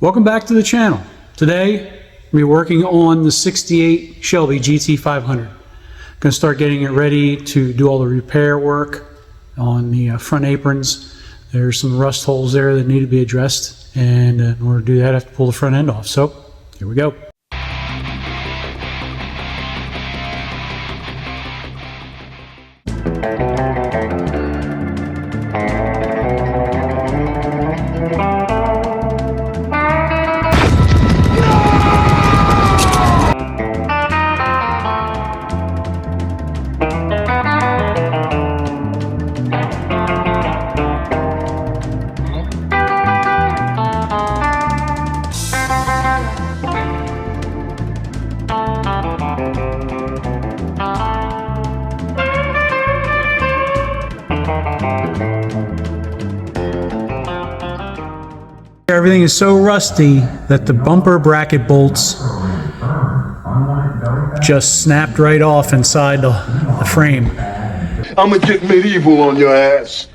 Welcome back to the channel. Today, we're working on the 68 Shelby GT500. Going to start getting it ready to do all the repair work on the front aprons. There's some rust holes there that need to be addressed, and in order to do that, I have to pull the front end off. So, here we go. Everything is so rusty that the bumper bracket bolts just snapped right off inside the frame. I'm gonna get medieval on your ass.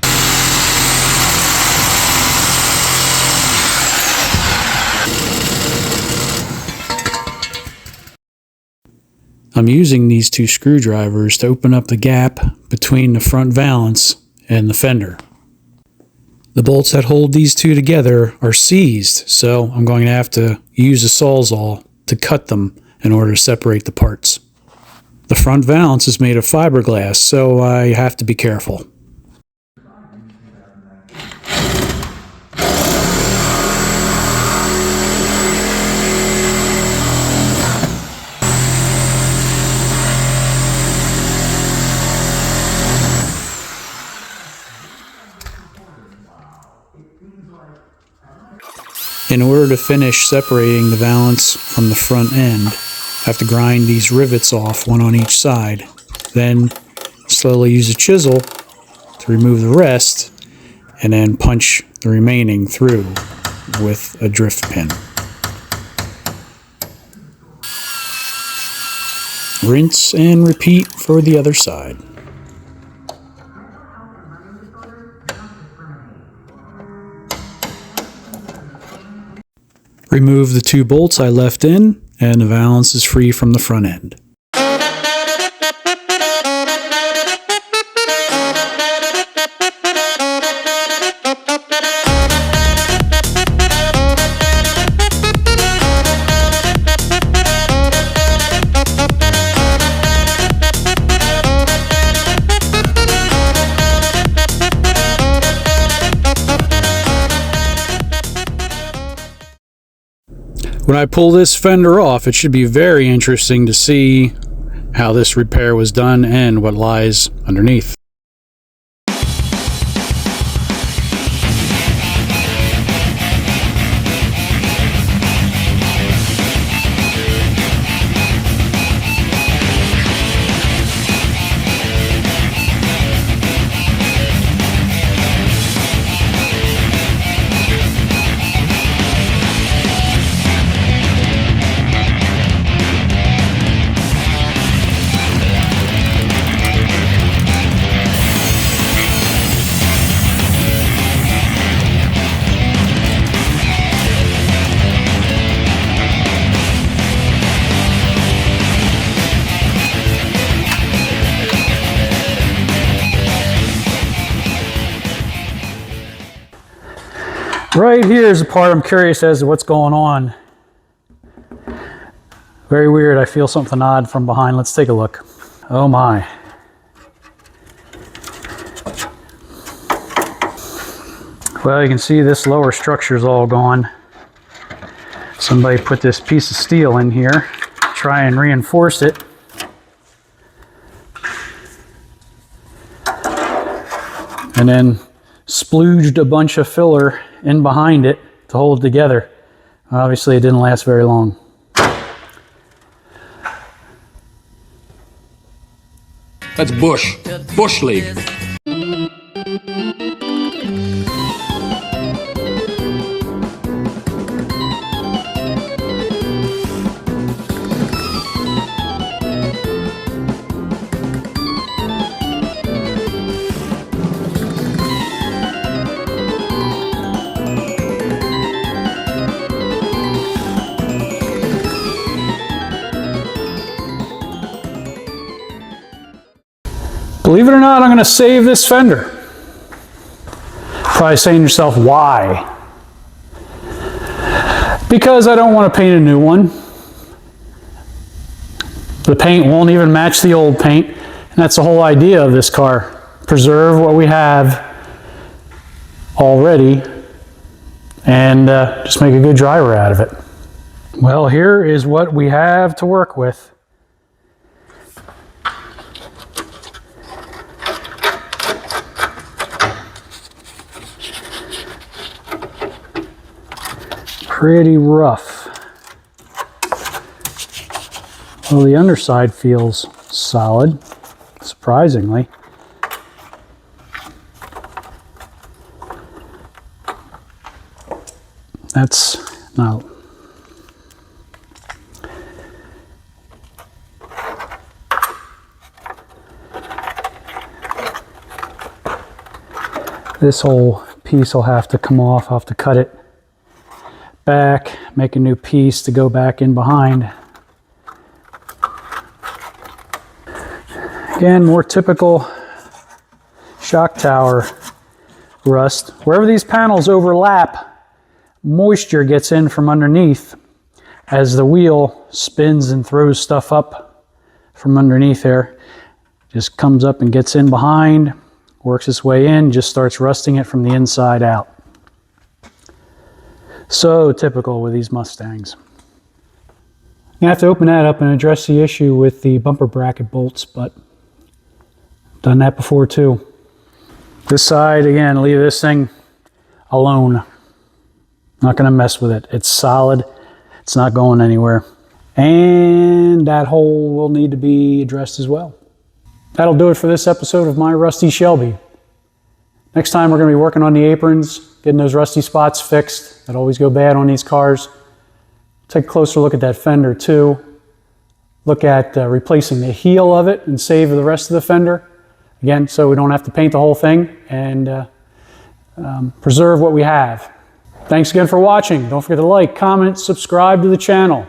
I'm using these two screwdrivers to open up the gap between the front valance and the fender. The bolts that hold these two together are seized, so I'm going to have to use a Sawzall to cut them in order to separate the parts. The front valance is made of fiberglass, so I have to be careful. In order to finish separating the valance from the front end, I have to grind these rivets off, one on each side. Then slowly use a chisel to remove the rest, and then punch the remaining through with a drift pin. Rinse and repeat for the other side. Remove the two bolts I left in, and the valance is free from the front end. When I pull this fender off, it should be very interesting to see how this repair was done and what lies underneath. Right here is the part I'm curious as to what's going on. Very weird. I feel something odd from behind. Let's take a look. Oh my. Well, you can see this lower structure is all gone. Somebody put this piece of steel in here, try and reinforce it. And then splooged a bunch of filler in behind it to hold it together. Obviously it didn't last very long. That's Bush League. Believe it or not, I'm going to save this fender. Probably saying to yourself, why? Because I don't want to paint a new one. The paint won't even match the old paint, and that's the whole idea of this car. Preserve what we have already and just make a good driver out of it. Well, here is what we have to work with. Pretty rough. Well, the underside feels solid, surprisingly. That's not. This whole piece will have to come off. I'll have to cut it back, make a new piece to go back in behind. Again, more typical shock tower rust. Wherever these panels overlap, moisture gets in from underneath as the wheel spins and throws stuff up from underneath there. Just comes up and gets in behind, works its way in, just starts rusting it from the inside out. So typical with these Mustangs. You have to open that up and address the issue with the bumper bracket bolts, but done that before too. This side, again, leave this thing alone. Not going to mess with it. It's solid. It's not going anywhere. And that hole will need to be addressed as well. That'll do it for this episode of my rusty Shelby. Next time we're going to be working on the aprons, getting those rusty spots fixed that always go bad on these cars. Take a closer look at that fender too. Look at replacing the heel of it and save the rest of the fender. Again, so we don't have to paint the whole thing and preserve what we have. Thanks again for watching. Don't forget to like, comment, subscribe to the channel.